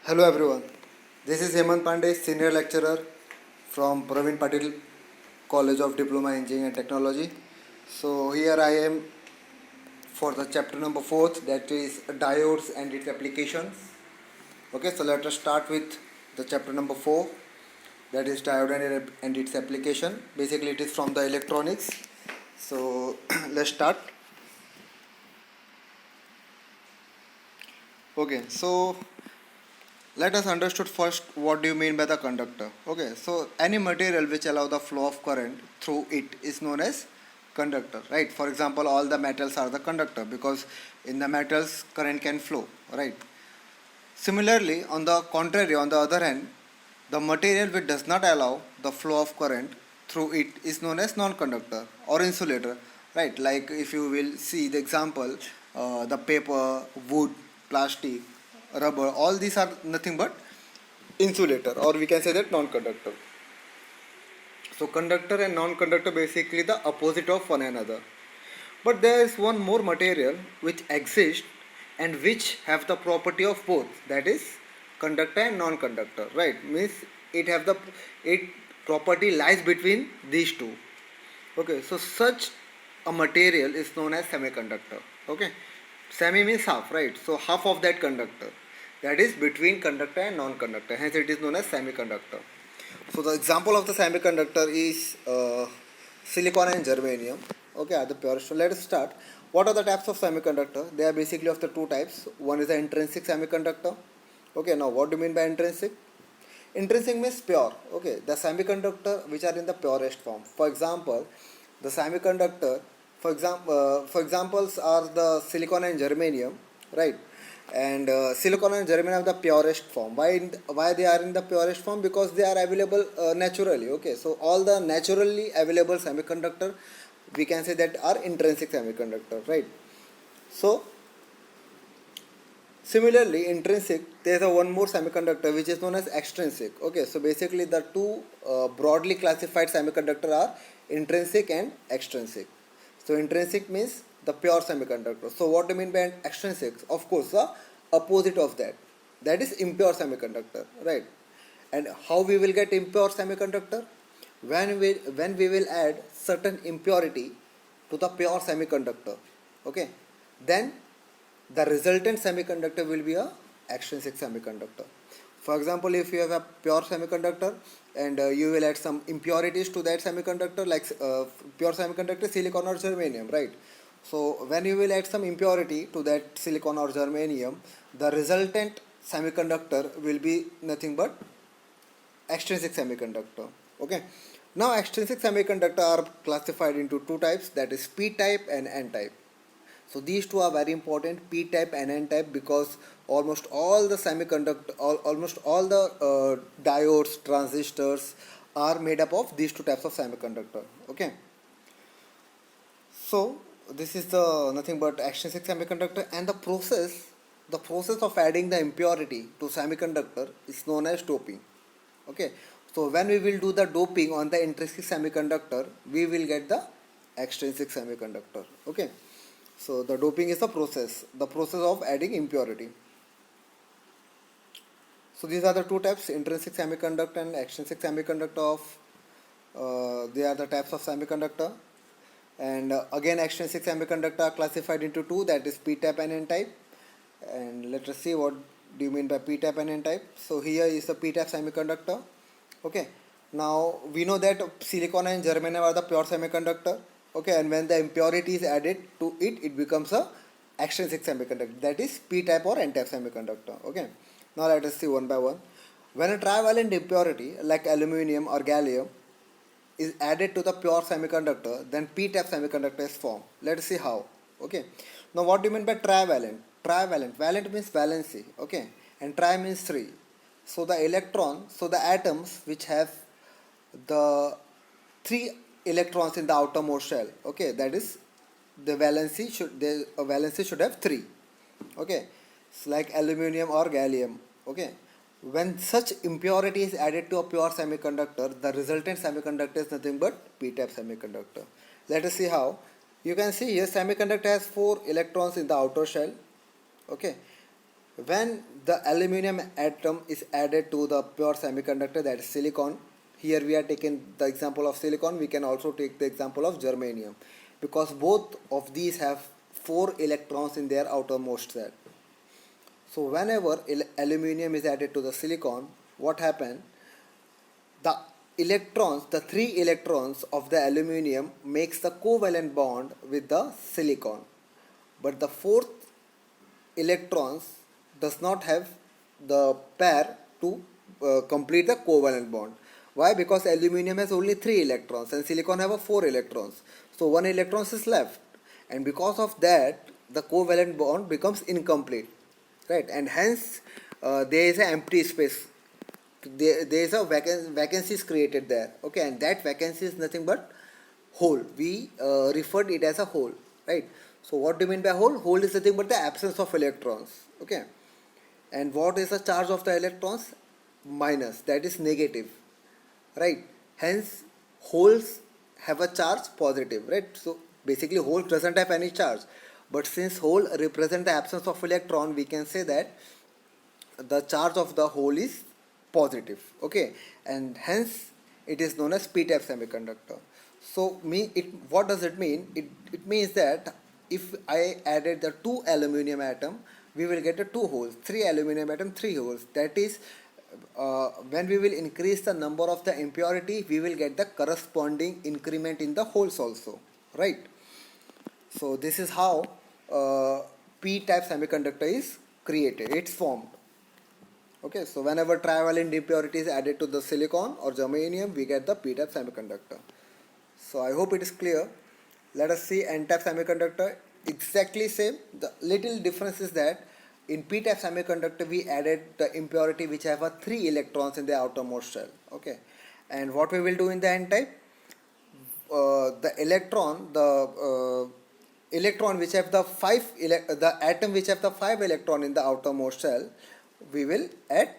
Hello everyone. This is Hemant Pandey, senior lecturer from Praveen Patil College of Diploma Engineering and Technology. So here I am for the chapter number 4, that is diodes and its applications. Okay, so let us start with the chapter number 4, that is diode and its application. Basically it is from the electronics. So let's start. Okay, so let us understood first what do you mean by the conductor. Okay, so any material which allow the flow of current through it is known as conductor, right? For example, all the metals are the conductor because in the metals current can flow, right? Similarly, on the contrary, on the other hand, the material which does not allow the flow of current through it is known as non-conductor or insulator, right? Like if you will see the example, the paper, wood, plastic, rubber, all these are nothing but insulator, or we can say that non-conductor. So conductor and non-conductor basically the opposite of one another. But there is one more material which exists and which have the property of both, that is conductor and non-conductor, right? Means it property lies between these two. Okay, so such a material is known as semiconductor. Okay, semi means half, right? So half of that conductor, that is between conductor and non-conductor, hence it is known as semiconductor. So the example of the semiconductor is silicon and germanium. Okay, are the purest. So let us start. What are the types of semiconductor? They are basically of the two types. One is the intrinsic semiconductor. Okay, now what do you mean by intrinsic? Intrinsic means pure. Okay, the semiconductor which are in the purest form. For example, the semiconductor, for examples are the silicon and germanium, right? And silicon and germanium are the purest form. Why they are in the purest form? Because they are available naturally. Okay, so all the naturally available semiconductor, we can say that are intrinsic semiconductor, right? So similarly, intrinsic, there is a one more semiconductor which is known as extrinsic. Okay, so basically the two broadly classified semiconductor are intrinsic and extrinsic. So intrinsic means the pure semiconductor. So what do you mean by extrinsic? Of course, the opposite of that. That is impure semiconductor, right? And how we will get impure semiconductor? When we will add certain impurity to the pure semiconductor, okay, then the resultant semiconductor will be a extrinsic semiconductor. For example, if you have a pure semiconductor and you will add some impurities to that semiconductor, like pure semiconductor silicon or germanium, right? So when you will add some impurity to that silicon or germanium, the resultant semiconductor will be nothing but extrinsic semiconductor. Okay, now extrinsic semiconductor are classified into two types, that is p type and n type. So these two are very important, p type and n type, because almost all the almost all the diodes, transistors are made up of these two types of semiconductor. Okay, so this is the nothing but extrinsic semiconductor, and the process of adding the impurity to semiconductor is known as doping. Okay, so when we will do the doping on the intrinsic semiconductor, we will get the extrinsic semiconductor. Okay, so the doping is the process of adding impurity. So these are the two types, intrinsic semiconductor and extrinsic semiconductor of they are the types of semiconductor. And again, extrinsic semiconductor are classified into two, that is p type and n type. And let us see what do you mean by p type and n type. So here is the p type semiconductor. Okay, now we know that silicon and germanium are the pure semiconductor. Okay, and when the impurity is added to it, it becomes a extrinsic semiconductor, that is p type or n type semiconductor. Okay, now let us see one by one. When a trivalent impurity like aluminum or gallium is added to the pure semiconductor, then p type semiconductor is formed. Let us see how. Okay, now what do you mean by trivalent? Valent means valency. Okay, and tri means three. So the atoms which have the three electrons in the outermost shell, okay, that is the valency should have three. Okay, it's like aluminum or gallium. Okay, when such impurity is added to a pure semiconductor, the resultant semiconductor is nothing but p type semiconductor. Let us see how. You can see here semiconductor has 4 electrons in the outer shell. Okay, When the aluminum atom is added to the pure semiconductor, that is silicon, here we are taking the example of silicon, we can also take the example of germanium, because both of these have 4 electrons in their outermost shell. So whenever aluminum is added to the silicon, what happens? The electrons, the 3 electrons of the aluminum makes the covalent bond with the silicon, but the fourth electrons does not have the pair to complete the covalent bond. Why? Because aluminum has only 3 electrons and silicon have a 4 electrons. So one electron is left, and because of that the covalent bond becomes incomplete, right? And hence there is an empty space. There is a vacancy is created there. Okay, and that vacancy is nothing but hole. We referred it as a hole, right? So what do you mean by hole? Hole is nothing but the absence of electrons. Okay, and what is the charge of the electrons? Minus, that is negative, right? Hence holes have a charge positive, right? So basically hole doesn't have any charge, but since hole represent the absence of electron, we can say that the charge of the hole is positive. Okay, and hence it is known as p-type semiconductor. So what does it mean? It means that if I added the 2 aluminum atom, we will get the 2 holes. 3 aluminum atom, 3 holes. That is, when we will increase the number of the impurity, we will get the corresponding increment in the holes also, right? So this is how p-type semiconductor is created. It's formed. Okay, so whenever trivalent impurity is added to the silicon or germanium, we get the p-type semiconductor. So I hope it is clear. Let us see n-type semiconductor. Exactly same. The little difference is that in p-type semiconductor we added the impurity which have a 3 electrons in the outermost shell. Okay, and what we will do in the n-type? The electron which have the atom which have the 5 electron in the outermost shell, we will add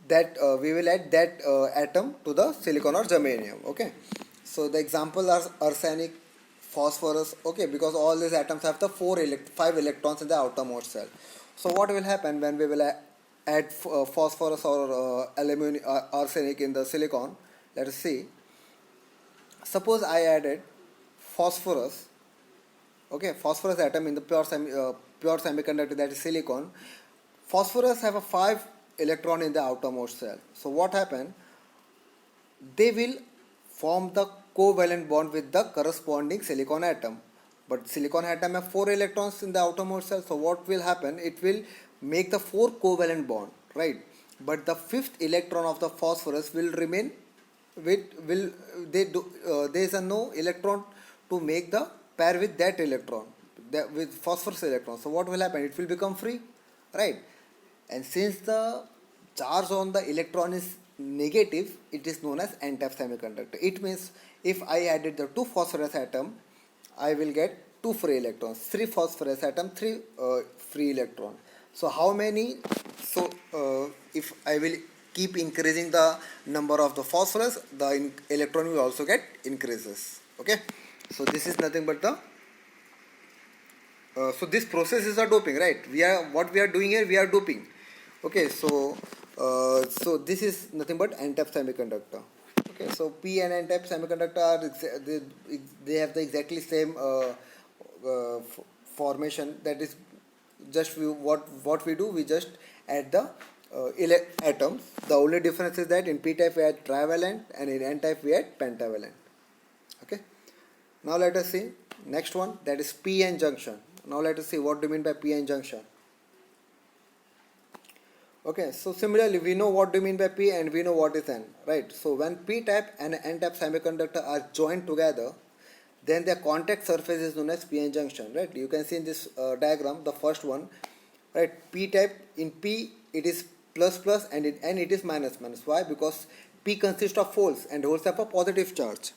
that atom to the silicon or germanium. Okay, so the example are arsenic, phosphorus. Okay, because all these atoms have the 5 electrons in the outermost shell. So what will happen when we will add phosphorus or arsenic in the silicon? Let us see. Suppose I added phosphorus. Okay, phosphorus atom in the pure semiconductor, that is silicon. Phosphorus have a 5 electron in the outermost shell. So what happen? They will form the covalent bond with the corresponding silicon atom. But silicon atom have 4 electrons in the outermost shell. So what will happen? It will make the 4 covalent bond, right? But the 5th electron of the phosphorus will remain there is a no electron to make the pair with that electron, with phosphorus electron. So what will happen? It will become free, right? And since the charge on the electron is negative, it is known as n-type semiconductor. It means if I added the 2 phosphorus atom, I will get 2 free electrons. 3 phosphorus atom, 3 free electron. So how many? So if I will keep increasing the number of the phosphorus, the electron will also get increases. Okay, so this is nothing but the so this process is a doping, right? What we are doing here, we are doping. Okay, so so this is nothing but n-type semiconductor. Okay, so p and n-type semiconductor are they have the exactly same formation. That is just what we do, we just add the atoms. The only difference is that in p-type we add trivalent and in n-type we add pentavalent. Okay, now let us see next one, that is p-n junction. Now let us see what do you mean by p-n junction. Okay, so similarly we know what do you mean by p and we know what is n, right? So when p-type and n-type semiconductor are joined together, then their contact surface is known as p-n junction, right? You can see in this diagram, the first one, right? P-type, in p it is plus plus and in n it is minus minus. Why? Because p consists of holes and holes have a positive charge,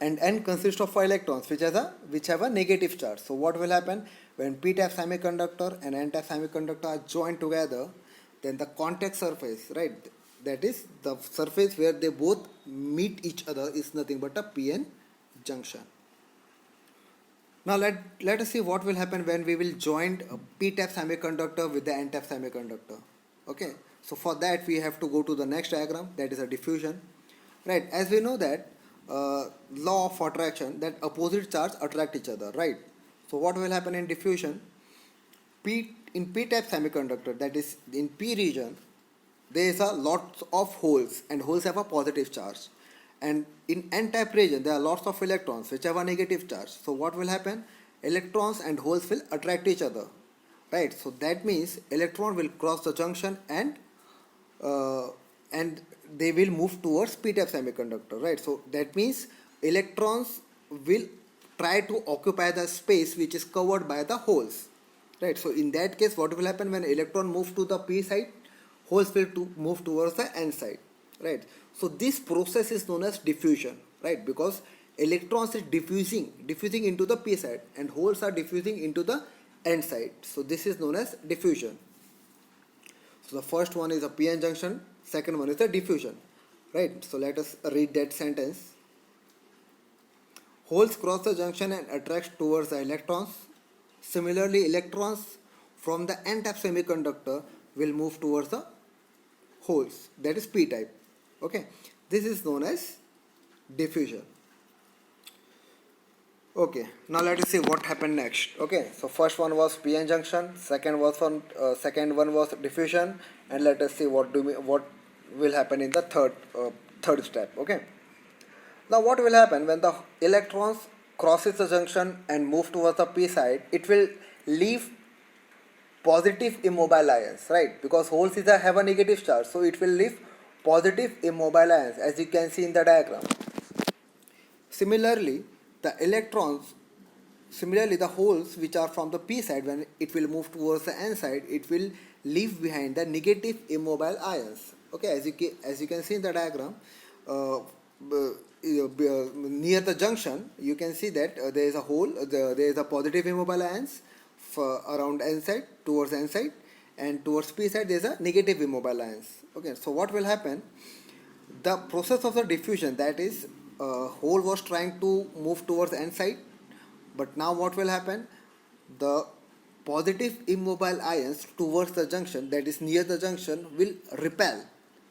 and n consists of 5 electrons which have a negative charge. So what will happen when p-type semiconductor and n-type semiconductor are joined together? Then the contact surface, right, that is the surface where they both meet each other, is nothing but a p-n junction. Now let us see what will happen when we will join a p-type semiconductor with the n-type semiconductor. Okay, so for that we have to go to the next diagram, that is a diffusion. Right, as we know that law of attraction, that opposite charge attract each other, right? So what will happen in diffusion? In p-type semiconductor, that is in p region, there is a lot of holes, and holes have a positive charge. And in n-type region, there are lots of electrons which have a negative charge. So what will happen? Electrons and holes will attract each other, right? So that means electron will cross the junction and they will move towards p-type semiconductor, right? So that means electrons will try to occupy the space which is covered by the holes, right? So in that case, what will happen when electron moves to the p side? Holes will move towards the n side, right? So this process is known as diffusion, right? Because electrons is diffusing into the p side, and holes are diffusing into the n side. So this is known as diffusion. So the first one is a p-n junction, second one is the diffusion, right? So let us read that sentence. Holes cross the junction and attract towards the electrons. Similarly, electrons from the n-type semiconductor will move towards the holes, that is p-type. Okay, this is known as diffusion. Okay, now let us see what happened next. Okay, so first one was p-n junction, second one was diffusion, and let us see what will happen in the third step. Okay, now what will happen when the electrons crosses the junction and move towards the p side? It will leave positive immobile ions, right? Because holes have a negative charge, so it will leave positive immobile ions, as you can see in the diagram. Similarly, the holes which are from the p side, when it will move towards the n side, it will leave behind the negative immobile ions. Okay, as you can see in the diagram, near the junction, you can see that there is a hole, there is a positive immobile ions around n side, towards n side, and towards p side there is a negative immobile ions. Okay, so what will happen? The process of the diffusion, that is, hole was trying to move towards n side, but now what will happen? The positive immobile ions towards the junction, that is near the junction, will repel,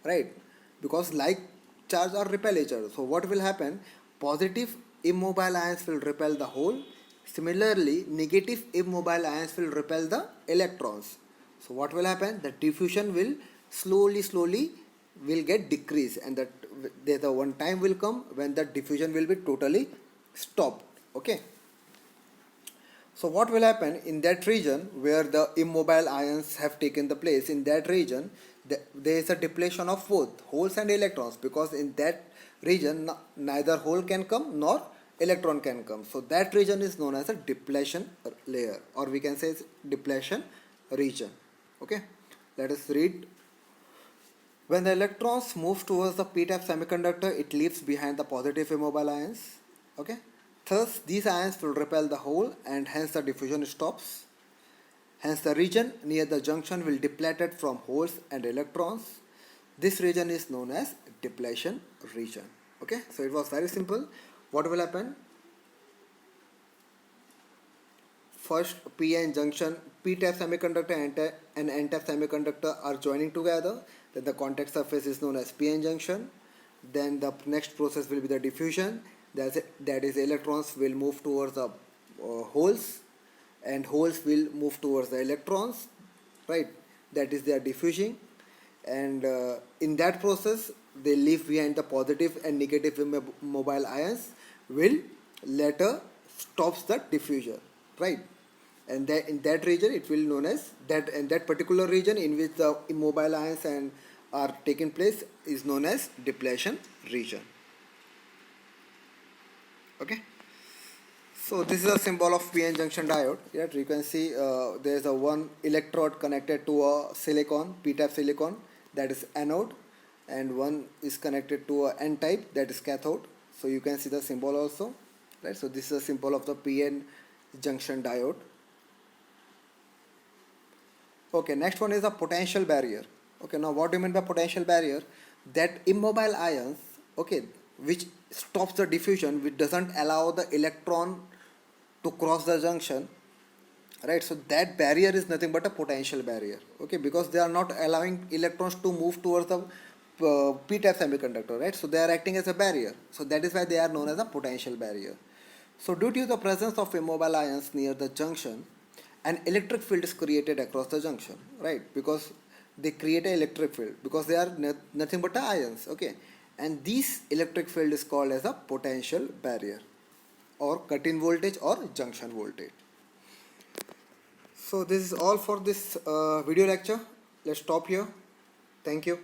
right? Because like charge or repel each other. So what will happen? Positive immobile ions will repel the hole. Similarly, negative immobile ions will repel the electrons. So what will happen? The diffusion will slowly will get decreased, and that the one time will come when the diffusion will be totally stopped. Okay. So what will happen in that region where the immobile ions have taken the place? In that region, there is a depletion of both holes and electrons, because in that region neither hole can come nor electron can come. So that region is known as a depletion layer, or we can say it's depletion region. Okay, let us read. When the electrons move towards the p-type semiconductor, it leaves behind the positive immobile ions. Okay, thus these ions will repel the hole, and hence the diffusion stops. Hence the region near the junction will depleted from holes and electrons. This region is known as depletion region. Okay, so it was very simple. What will happen? First, p-n junction, p-type semiconductor and n-type semiconductor are joining together. Then the contact surface is known as p-n junction. Then the next process will be the diffusion. That is, electrons will move towards the holes, and holes will move towards the electrons, right? That is, they are diffusing, and in that process they leave behind the positive and negative immobile ions, will later stops the diffusion, right? And that in that region it will known as that, and that particular region in which the immobile ions are taking place is known as depletion region. Okay, so this is a symbol of p-n junction diode. Yet you can see there is a one electrode connected to a silicon, p-type silicon, that is anode, and one is connected to a n-type, that is cathode. So you can see the symbol also, right? So this is a symbol of the p-n junction diode. Okay, next one is a potential barrier. Okay, now what do you mean by potential barrier? That immobile ions, okay, which stops the diffusion, which doesn't allow the electron to cross the junction, right? So that barrier is nothing but a potential barrier, okay, because they are not allowing electrons to move towards the p-type semiconductor, right? So they are acting as a barrier, so that is why they are known as a potential barrier. So due to the presence of immobile ions near the junction, an electric field is created across the junction, right? Because they create an electric field because they are nothing but ions, okay, and this electric field is called as a potential barrier or cut-in voltage or junction voltage. So this is all for this video lecture. Let's stop here. Thank you.